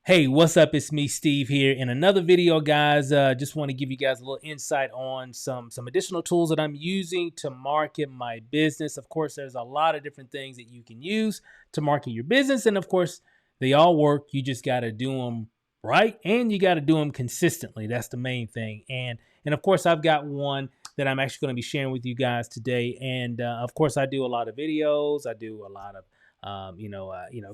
Hey, what's up? It's me, Steve, here in another video, guys. Just want to give you guys a little insight on some additional tools that I'm using to market my business. Of course, there's a lot of different things that you can use to market your business, and of course, they all work. You just got to do them right, and you got to do them consistently. That's the main thing. And of course, I've got one that I'm actually going to be sharing with you guys today. And of course, I do a lot of videos. I do a lot of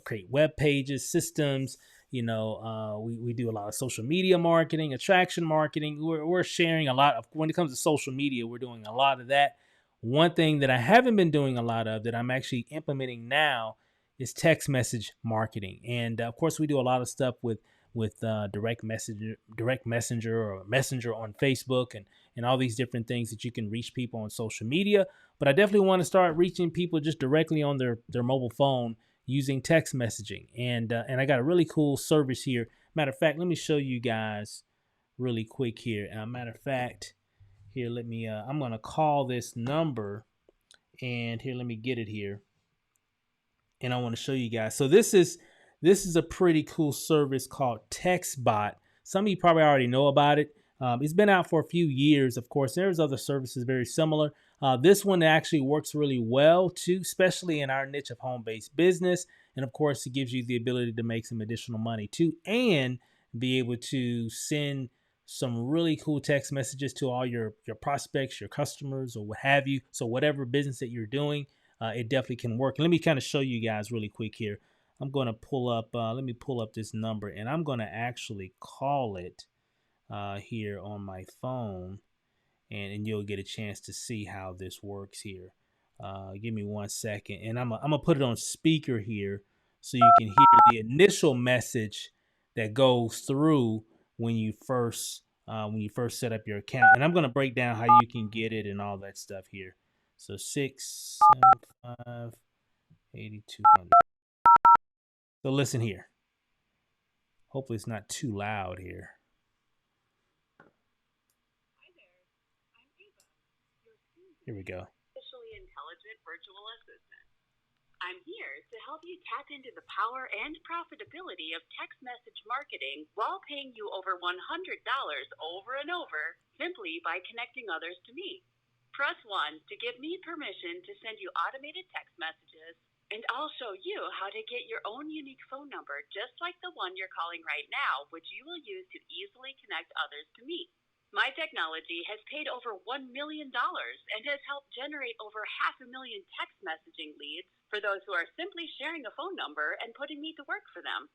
create web pages, systems. We do a lot of social media marketing, attraction marketing. We're sharing a lot of, when it comes to social media, we're doing a lot of that. One thing that I haven't been doing a lot of that I'm actually implementing now is text message marketing. And of course, we do a lot of stuff with direct messenger or messenger on Facebook and all these different things that you can reach people on social media. But I definitely want to start reaching people just directly on their mobile phone using text messaging. And I got a really cool service here. Matter of fact, let me show you guys really quick here. Matter of fact, here, I'm going to call this number, and here, let me get it here. And I want to show you guys. So this is a pretty cool service called TextBot. Some of you probably already know about it. It's been out for a few years. Of course, there's other services very similar. This one actually works really well too, especially in our niche of home-based business. And of course, it gives you the ability to make some additional money too, and be able to send some really cool text messages to all your prospects, your customers, or what have you. So whatever business that you're doing, it definitely can work. And let me kind of show you guys really quick here. I'm going to pull up, let me pull up this number, and I'm going to actually call it here on my phone, and you'll get a chance to see how this works here. Give me 1 second, and I'm gonna put it on speaker here so you can hear the initial message that goes through when you first set up your account. And I'm gonna break down how you can get it and all that stuff here. So 675 8200. So listen here. Hopefully it's not too loud here. Here we go. Artificially intelligent virtual assistant. I'm here to help you tap into the power and profitability of text message marketing while paying you over $100 over and over simply by connecting others to me. Press 1 to give me permission to send you automated text messages, and I'll show you how to get your own unique phone number just like the one you're calling right now, which you will use to easily connect others to me. My technology has paid over $1 million and has helped generate over 500,000 text messaging leads for those who are simply sharing a phone number and putting me to work for them.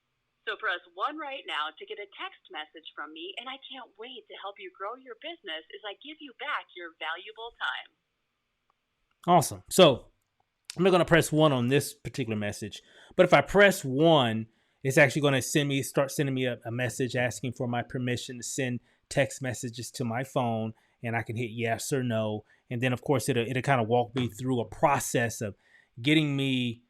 So press 1 right now to get a text message from me, and I can't wait to help you grow your business as I give you back your valuable time. Awesome. So I'm not going to press 1 on this particular message, but if I press 1, it's actually going to start sending me a message asking for my permission to send text messages to my phone, and I can hit yes or no. And then of course it'll kind of walk me through a process of getting me,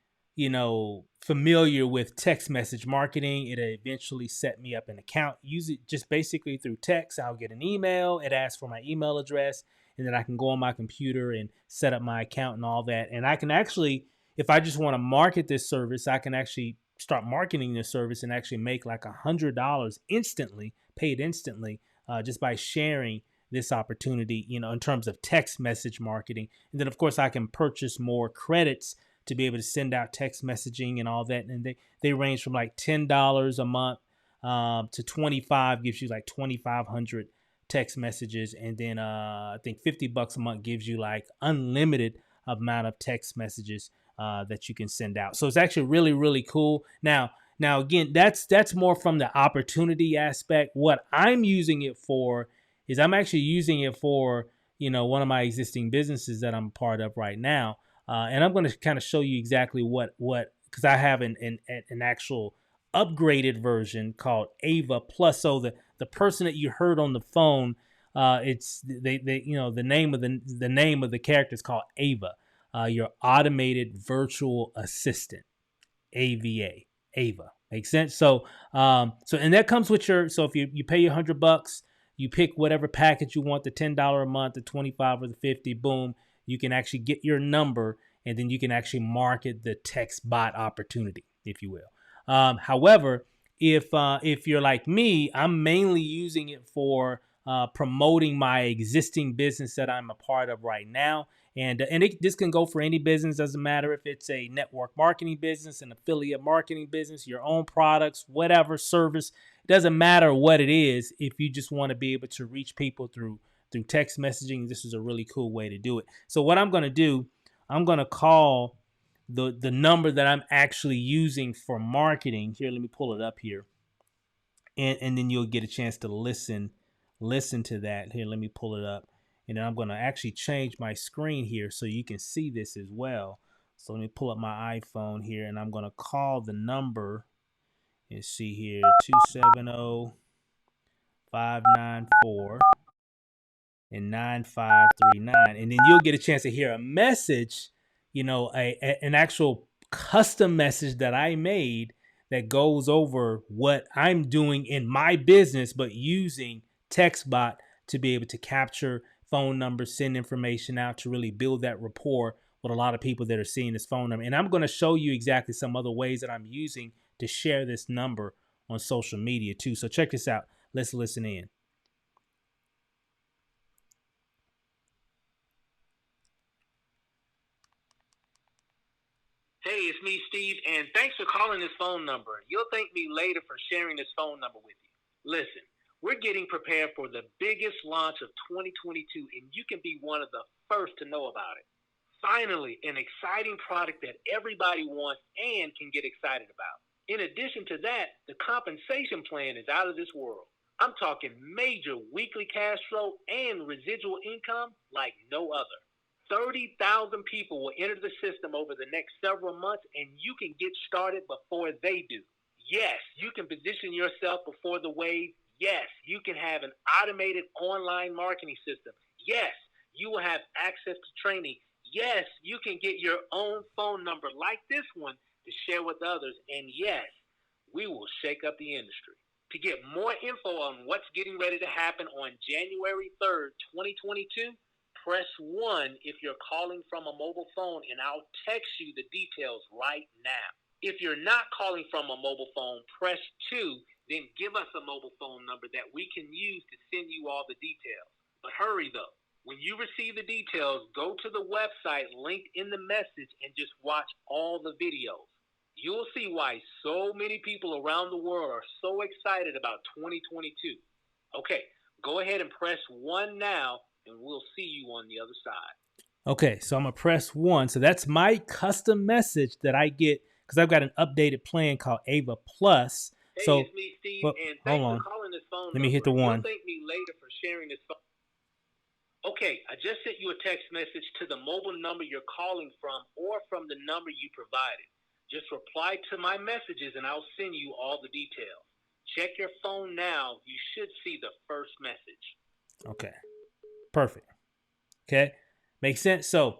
familiar with text message marketing. It'll eventually set me up an account. Use it just basically through text. I'll get an email. It asks for my email address, and then I can go on my computer and set up my account and all that. And I can actually, if I just want to market this service, I can actually start marketing this service and actually make like $100 instantly, paid instantly, just by sharing this opportunity, in terms of text message marketing. And then of course I can purchase more credits to be able to send out text messaging and all that. And they range from like $10 a month to 25, gives you like 2,500 text messages. And then I think $50 a month gives you like unlimited amount of text messages that you can send out. So it's actually really, really cool. Now again, that's more from the opportunity aspect. What I'm using it for is I'm actually using it for, one of my existing businesses that I'm part of right now. And I'm going to kind of show you exactly what, because I have an actual upgraded version called Ava Plus. So the person that you heard on the phone, it's the name of the character is called Ava, your automated virtual assistant, AVA. Ava. Makes sense? So and that comes with so if you pay your $100, you pick whatever package you want, the $10 a month, the 25 or the 50, boom, you can actually get your number, and then you can actually market the text bot opportunity, if you will. However, if you're like me, I'm mainly using it for promoting my existing business that I'm a part of right now. This can go for any business. Doesn't matter if it's a network marketing business, an affiliate marketing business, your own products, whatever service. It doesn't matter what it is. If you just want to be able to reach people through text messaging, this is a really cool way to do it. So what I'm going to do, I'm going to call the number that I'm actually using for marketing. Here, let me pull it up here, and then you'll get a chance to listen to that. Here, let me pull it up, and then I'm going to actually change my screen here so you can see this as well. So let me pull up my iPhone here, and I'm going to call the number and see here 270-594 and 9539, and then you'll get a chance to hear a message, an actual custom message that I made that goes over what I'm doing in my business, but using TextBot to be able to capture phone numbers, send information out, to really build that rapport with a lot of people that are seeing this phone number. And I'm going to show you exactly some other ways that I'm using to share this number on social media too. So check this out. Let's listen in. Hey, it's me, Steve, and thanks for calling this phone number. You'll thank me later for sharing this phone number with you. Listen, we're getting prepared for the biggest launch of 2022, and you can be one of the first to know about it. Finally, an exciting product that everybody wants and can get excited about. In addition to that, the compensation plan is out of this world. I'm talking major weekly cash flow and residual income like no other. 30,000 people will enter the system over the next several months, and you can get started before they do. Yes, you can position yourself before the wave. Yes, you can have an automated online marketing system. Yes, you will have access to training. Yes, you can get your own phone number like this one to share with others. And yes, we will shake up the industry. To get more info on what's getting ready to happen on January 3rd, 2022, press 1 if you're calling from a mobile phone, and I'll text you the details right now. If you're not calling from a mobile phone, press 2, then give us a mobile phone number that we can use to send you all the details. But hurry though. When you receive the details, go to the website linked in the message and just watch all the videos. You'll see why so many people around the world are so excited about 2022. Okay, go ahead and press 1 now, and we'll see you on the other side. Okay, so I'm gonna press 1. So that's my custom message that I get because I've got an updated plan called Ava Plus. Hey, So, it's me, Steve, and thanks for calling this phone Let me hit the number. 1. You'll thank me later for sharing this phone. Okay, I just sent you a text message to the mobile number you're calling from or from the number you provided. Just reply to my messages and I'll send you all the details. Check your phone now. You should see the first message. Okay, perfect. Okay, makes sense. So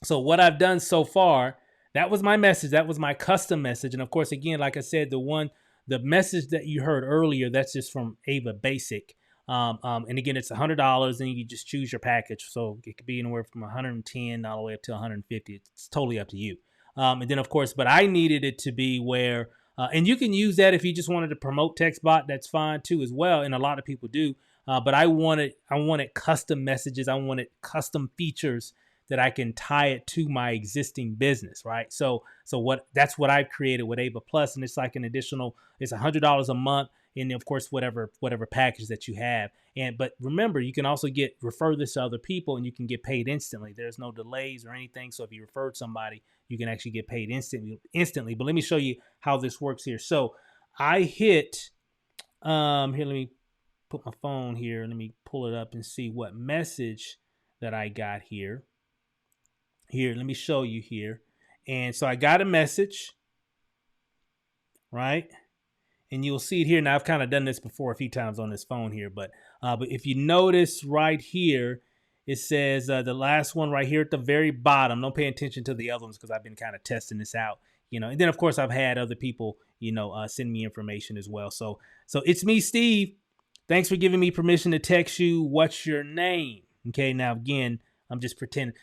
what I've done so far, that was my message. That was my custom message. And of course, again, like I said, the message that you heard earlier, that's just from Ava Basic. And again, it's $100, and you just choose your package. So it could be anywhere from 110 all the way up to 150. It's totally up to you. And then of course, but I needed it to be where, and you can use that if you just wanted to promote TextBot. That's fine too as well. And a lot of people do. But I wanted custom messages. I wanted custom features that I can tie it to my existing business, right? That's what I've created with Ava Plus, and it's like an additional, it's $100 a month, and of course whatever package that you have. But remember, you can also refer this to other people, and you can get paid instantly. There's no delays or anything. So if you referred somebody, you can actually get paid instantly. But let me show you how this works here. So I hit here. Let me put my phone here. Let me pull it up and see what message that I got here. Here, let me show you here. And so I got a message, right? And you'll see it here. Now I've kind of done this before a few times on this phone here, but if you notice right here, it says the last one right here at the very bottom. Don't pay attention to the other ones because I've been kind of testing this out, And then of course I've had other people, send me information as well. So it's me, Steve. Thanks for giving me permission to text you. What's your name? Okay. Now again, I'm just pretend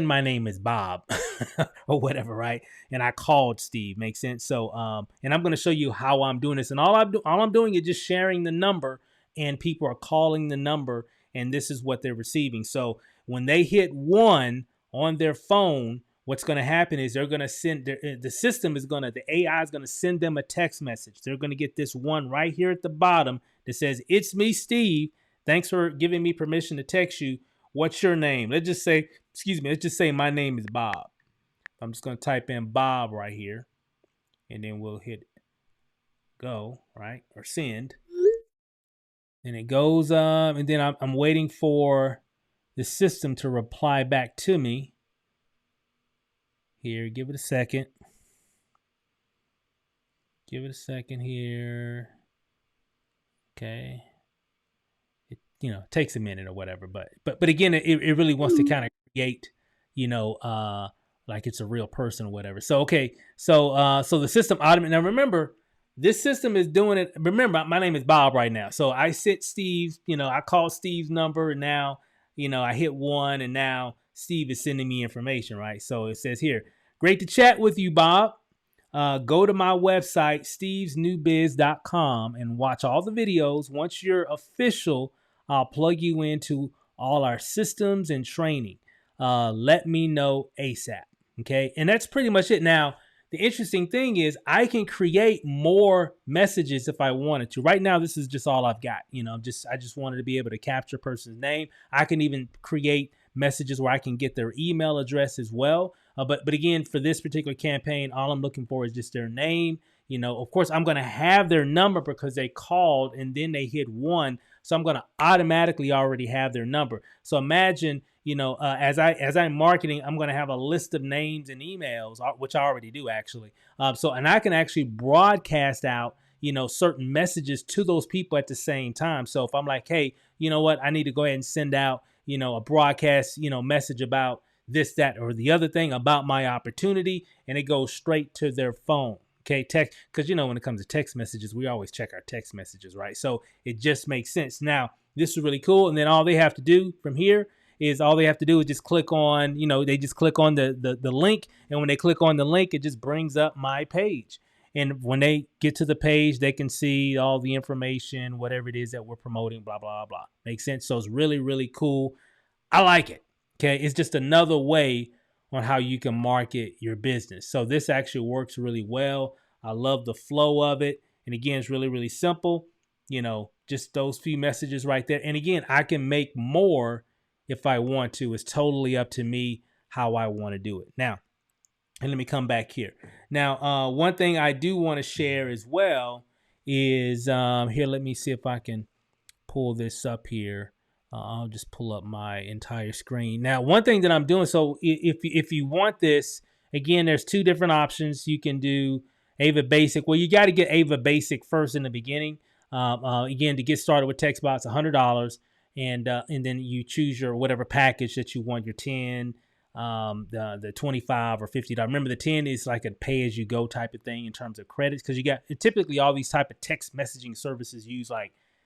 my name is Bob or whatever, right? And I called Steve. Makes sense. So and I'm going to show you how I'm doing this. And all I'm doing is just sharing the number, and people are calling the number, and this is what they're receiving. So when they hit 1 on their phone, what's going to happen is they're going to send the AI is going to send them a text message. They're going to get this 1 right here at the bottom that says, "It's me, Steve. Thanks for giving me permission to text you. What's your name?" Let's just say my name is Bob. I'm just going to type in Bob right here, and then we'll hit go, right? Or send. And it goes and then I'm waiting for the system to reply back to me. Here, give it a second. Give it a second here. Okay. It takes a minute or whatever, but again, it really wants to kind of create, like it's a real person or whatever. So okay, so the system automatically. Now remember, this system is doing it. Remember, my name is Bob right now. So I sent Steve, I called Steve's number, and now, I hit 1, and now Steve is sending me information, right? So it says here, "Great to chat with you, Bob. Go to my website, stevesnewbiz.com, and watch all the videos. Once you're official, I'll plug you into all our systems and training. Let me know ASAP." Okay. And that's pretty much it. Now, the interesting thing is I can create more messages if I wanted to. Right now, this is just all I've got. I just wanted to be able to capture a person's name. I can even create messages where I can get their email address as well. But again, for this particular campaign, all I'm looking for is just their name. Of course, I'm going to have their number because they called and then they hit 1. So I'm going to automatically already have their number. So imagine, as I'm marketing, I'm going to have a list of names and emails, which I already do actually. And I can actually broadcast out, certain messages to those people at the same time. So if I'm like, hey, you know what, I need to go ahead and send out, a broadcast, message about this, that, or the other thing about my opportunity, and it goes straight to their phone. Okay, text, because when it comes to text messages, we always check our text messages, right? So it just makes sense. Now, this is really cool. And then all they have to do from here is just click on, they just click on the link. And when they click on the link, it just brings up my page. And when they get to the page, they can see all the information, whatever it is that we're promoting, blah, blah, blah. Makes sense. So it's really, really cool. I like it. Okay. It's just another way on how you can market your business. So this actually works really well. I love the flow of it. And again, it's really, really simple. Just those few messages right there. And again, I can make more if I want to. It's totally up to me how I want to do it. Now, and let me come back here. Now, one thing I do want to share as well is here. Let me see if I can pull this up here. I'll just pull up my entire screen. Now, one thing that I'm doing, so if you want this, again, there's 2 different options. You can do Ava Basic. Well, you got to get Ava Basic first in the beginning. Again, to get started with TextBot, it's $100, and then you choose your whatever package that you want, your 10, the 25 or $50. Remember, the 10 is like a pay-as-you-go type of thing in terms of credits, because you got typically all these type of text messaging services use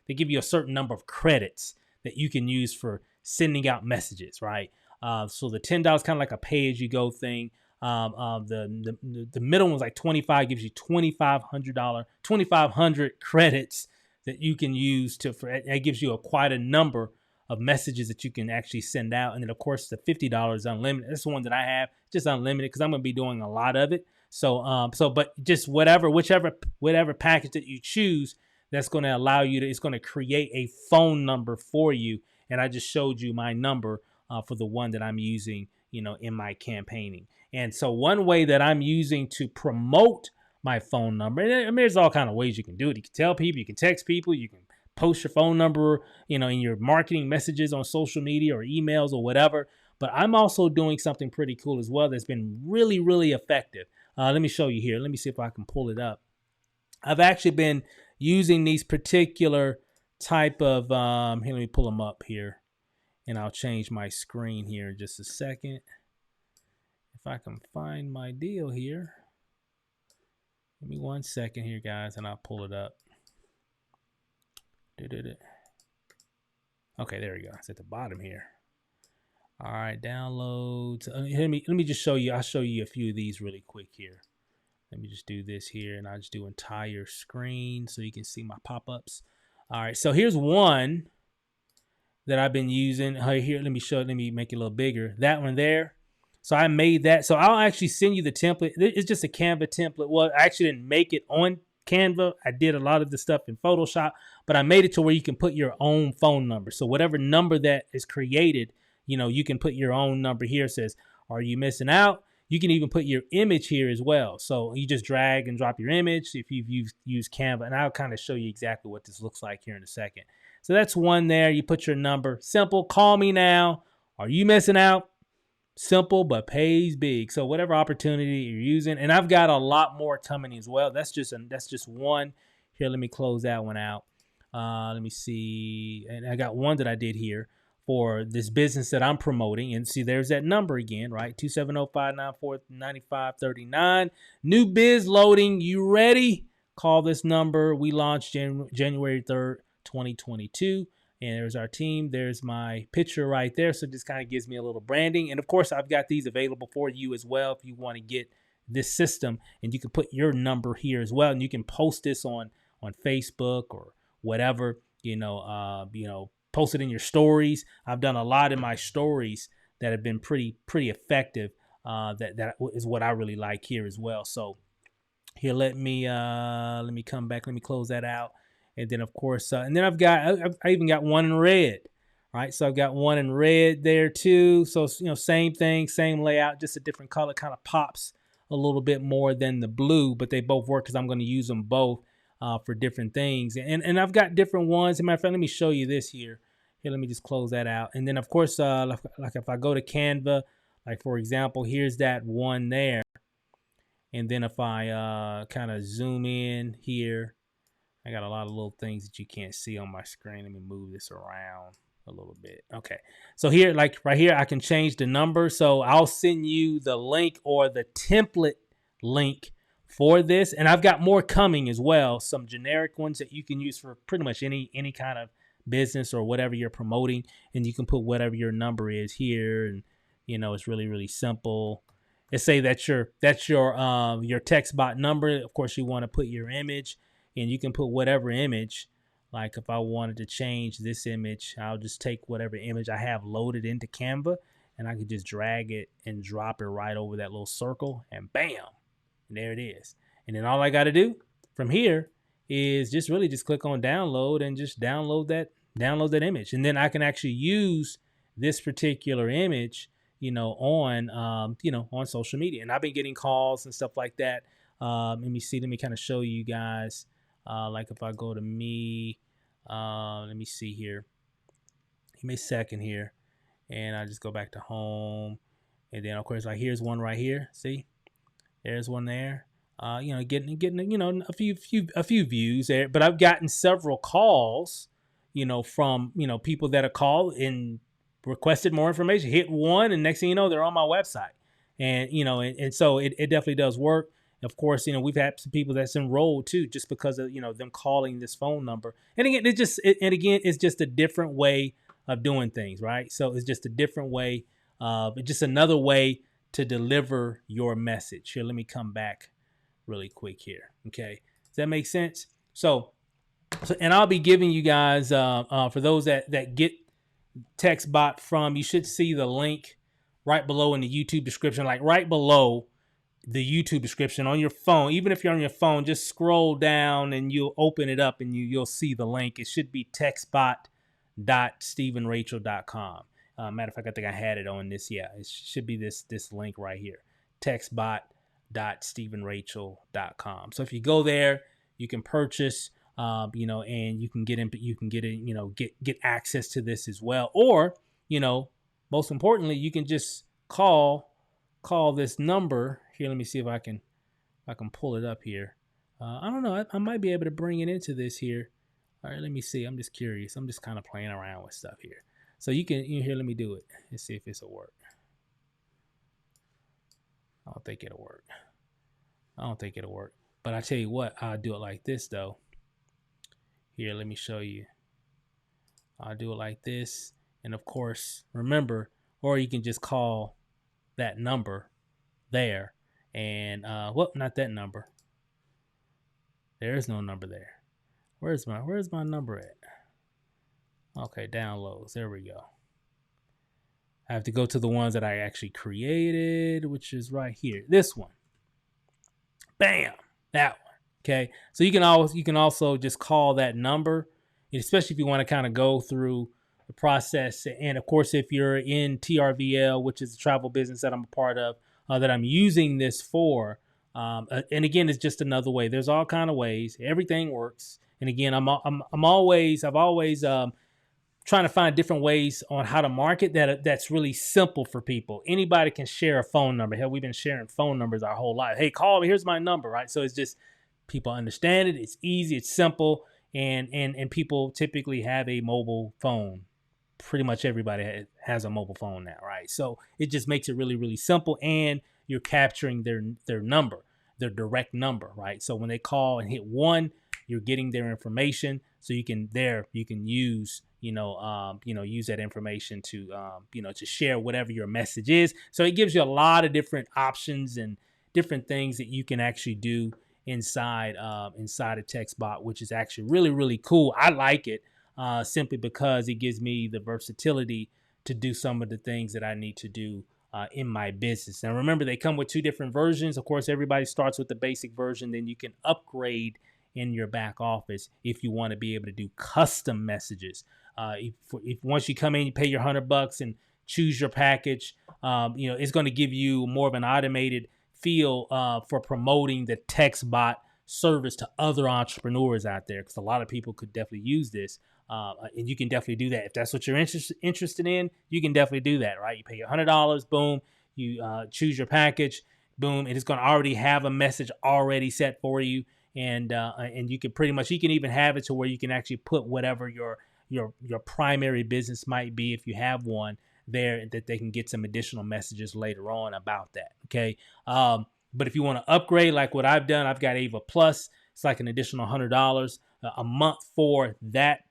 they give you a certain number of credits that you can use for sending out messages, right? So the $10 kind of like a pay-as-you-go thing. The middle one's like 25, gives you $2,500 credits that you can use it gives you quite a number of messages that you can actually send out. And then of course the $50 is unlimited. That's the one that I have, just unlimited, because I'm going to be doing a lot of it. So, but just whichever package that you choose, that's going to allow you it's going to create a phone number for you. And I just showed you my number for the one that I'm using, in my campaigning. And so one way that I'm using to promote my phone number, and there's all kind of ways you can do it. You can tell people, you can text people, you can post your phone number, in your marketing messages on social media or emails or whatever. But I'm also doing something pretty cool as well that's been really, really effective. Let me show you here. Let me see if I can pull it up. I've actually been using these particular type of, here, let me pull them up here, and I'll change my screen here in just a second. If I can find my deal here. Give me 1 second here, guys, and I'll pull it up. Okay, there we go. It's at the bottom here. All right, downloads. Let me just show you. I'll show you a few of these really quick here. Let me just do this here, and I'll just do entire screen so you can see my pop-ups. All right, so here's one that I've been using. Here, let me make it a little bigger. That one there. So I made that. So I'll actually send you the template. It's just a Canva template. Well, I actually didn't make it on Canva. I did a lot of the stuff in Photoshop, but I made it to where you can put your own phone number. So whatever number that is created, you can put your own number here. It says, are you missing out? You can even put your image here as well. So you just drag and drop your image if you've used Canva. And I'll kind of show you exactly what this looks like here in a second. So that's one there. You put your number. Simple. Call me now. Are you missing out? Simple, but pays big. So whatever opportunity you're using, and I've got a lot more coming as well. That's just one. Here, let me close that one out. Let me see. And I got one that I did here for this business that I'm promoting. And see, there's that number again, right? 270-594-9539. New biz loading. You ready? Call this number. We launched January 3rd, 2022. And there's our team. There's my picture right there. So it just kind of gives me a little branding. And of course, I've got these available for you as well if you want to get this system. And you can put your number here as well. And you can post this on Facebook or whatever, post it in your stories. I've done a lot in my stories that have been pretty effective. That is what I really like here as well. So here, let me come back. Let me close that out. And then, of course, and then I even got one in red, right? So I've got one in red there too. So, same thing, same layout, just a different color, kind of pops a little bit more than the blue, but they both work because I'm going to use them both for different things. And I've got different ones. As a matter of fact, let me show you this here. Here, let me just close that out. And then, of course, like if I go to Canva, like for example, here's that one there. And then if I kind of zoom in here, I got a lot of little things that you can't see on my screen. Let me move this around a little bit. Okay. So here, like right here, I can change the number. So I'll send you the link or the template link for this. And I've got more coming as well. Some generic ones that you can use for pretty much any kind of business or whatever you're promoting. And you can put whatever your number is here. And, it's really, really simple. Let's say that's your TextBot number. Of course, you want to put your image. And you can put whatever image, like if I wanted to change this image, I'll just take whatever image I have loaded into Canva and I could just drag it and drop it right over that little circle and bam, and there it is. And then all I got to do from here is just click on download and just download that image. And then I can actually use this particular image, on social media. And I've been getting calls and stuff like that. Let me kind of show you guys. Like if I go to me, let me see here. Give me a second here. And I just go back to home. And then of course, like here's one right here. See, there's one there. Getting a few views there. But I've gotten several calls, from people that have called and requested more information. Hit one, and next thing you know, they're on my website. And and so it definitely does work. Of course, we've had some people that's enrolled too, just because of them calling this phone number. And again, it's just a different way of doing things, right? So it's just a different way, just another way to deliver your message. Here, let me come back really quick here. Okay, does that make sense? So and I'll be giving you guys for those that get TextBot from. You should see the link right below in the YouTube description, like right below the YouTube description on your phone. Even if you're on your phone, just scroll down and you'll open it up and you'll see the link. It should be textbot.stevenrachel.com. Matter of fact, I think I had it on this. Yeah, it should be this link right here, textbot.stevenrachel.com. So if you go there, you can purchase, and you can get access to this as well. Or, most importantly, you can just call this number here. Let me see if I can pull it up here. I don't know. I might be able to bring it into this here. All right, let me see. I'm just curious. I'm just kind of playing around with stuff here. So you can here. Let me do it. Let's see if this will work. I don't think it'll work. But I tell you what, I'll do it like this though. Here, let me show you. I'll do it like this. And of course, remember, or you can just call that number there. And well, not that number. There is no number there. Where's my number at? Okay, downloads. There we go. I have to go to the ones that I actually created, which is right here. This one. Bam. That one. Okay. So you can also just call that number, especially if you want to kind of go through the process. And of course, if you're in TRVL, which is the travel business that I'm a part of, that I'm using this for. And again, it's just another way. There's all kind of ways. Everything works. And again, I've always trying to find different ways on how to market that's really simple for people. Anybody can share a phone number. Hell, we've been sharing phone numbers our whole life. Hey, call me. Here's my number, right? So it's just people understand it. It's easy. It's simple, and people typically have a mobile phone. Pretty much everybody has a mobile phone now, right? So it just makes it really, really simple, and you're capturing their number, their direct number, right? So when they call and hit 1, you're getting their information, so you can use use that information to to share whatever your message is. So it gives you a lot of different options and different things that you can actually do inside a TextBot, which is actually really, really cool. I like it simply because it gives me the versatility to do some of the things that I need to do in my business. Now, remember, they come with 2 different versions. Of course, everybody starts with the basic version. Then you can upgrade in your back office if you want to be able to do custom messages. If once you come in, you pay your $100 and choose your package, it's going to give you more of an automated feel for promoting the TextBot service to other entrepreneurs out there, because a lot of people could definitely use this. And you can definitely do that. If that's what you're interested in, you can definitely do that, right? You pay your $100, boom, you choose your package, boom, and it's going to already have a message already set for you. And you can even have it to where you can actually put whatever your primary business might be, if you have one there, that they can get some additional messages later on about that. Okay. But if you want to upgrade, like what I've done, I've got Ava Plus. It's like an additional $100 a month for that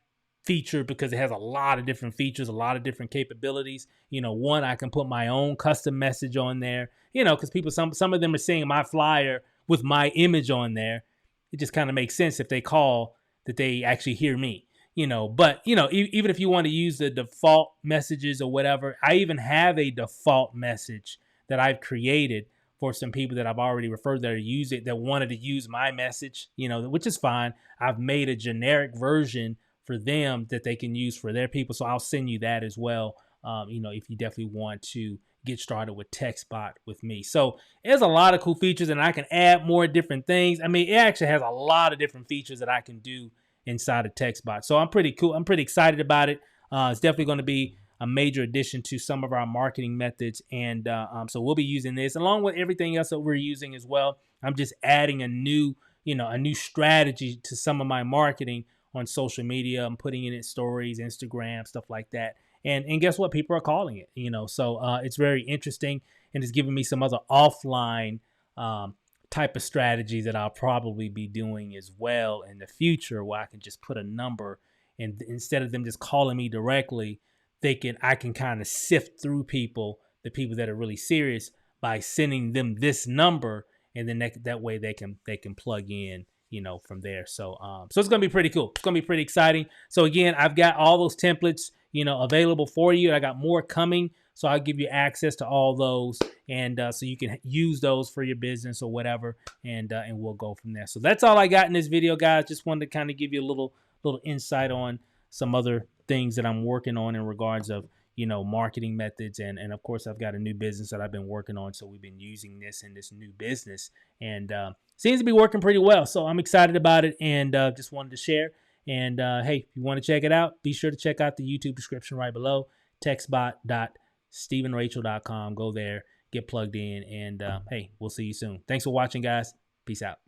feature, because it has a lot of different features, a lot of different capabilities. One, I can put my own custom message on there, because people, some of them are seeing my flyer with my image on there. It just kind of makes sense if they call that they actually hear me, but even if you want to use the default messages or whatever, I even have a default message that I've created for some people that I've already referred that wanted to use my message, which is fine. I've made a generic version for them that they can use for their people. So I'll send you that as well. If you definitely want to get started with TextBot with me. So there's a lot of cool features, and I can add more different things. I mean, it actually has a lot of different features that I can do inside of TextBot. So I'm pretty cool. I'm pretty excited about it. It's definitely going to be a major addition to some of our marketing methods. And so we'll be using this along with everything else that we're using as well. I'm just adding a new strategy to some of my marketing on social media. I'm putting it in stories, Instagram, stuff like that. And guess what? People are calling it, so it's very interesting, and it's giving me some other offline type of strategies that I'll probably be doing as well in the future, where I can just put a number, and instead of them just calling me directly, I can kind of sift through the people that are really serious, by sending them this number, and then that way they can plug in from there. So it's going to be pretty cool. It's going to be pretty exciting. So again, I've got all those templates, available for you. I got more coming. So I'll give you access to all those. And so you can use those for your business or whatever. And we'll go from there. So that's all I got in this video, guys. Just wanted to kind of give you a little insight on some other things that I'm working on in regards of, marketing methods. And of course, I've got a new business that I've been working on. So we've been using this in this new business, and seems to be working pretty well. So I'm excited about it, and just wanted to share. And hey, if you want to check it out, be sure to check out the YouTube description right below, textbot.stephenrachel.com. Go there, get plugged in, and hey, we'll see you soon. Thanks for watching, guys. Peace out.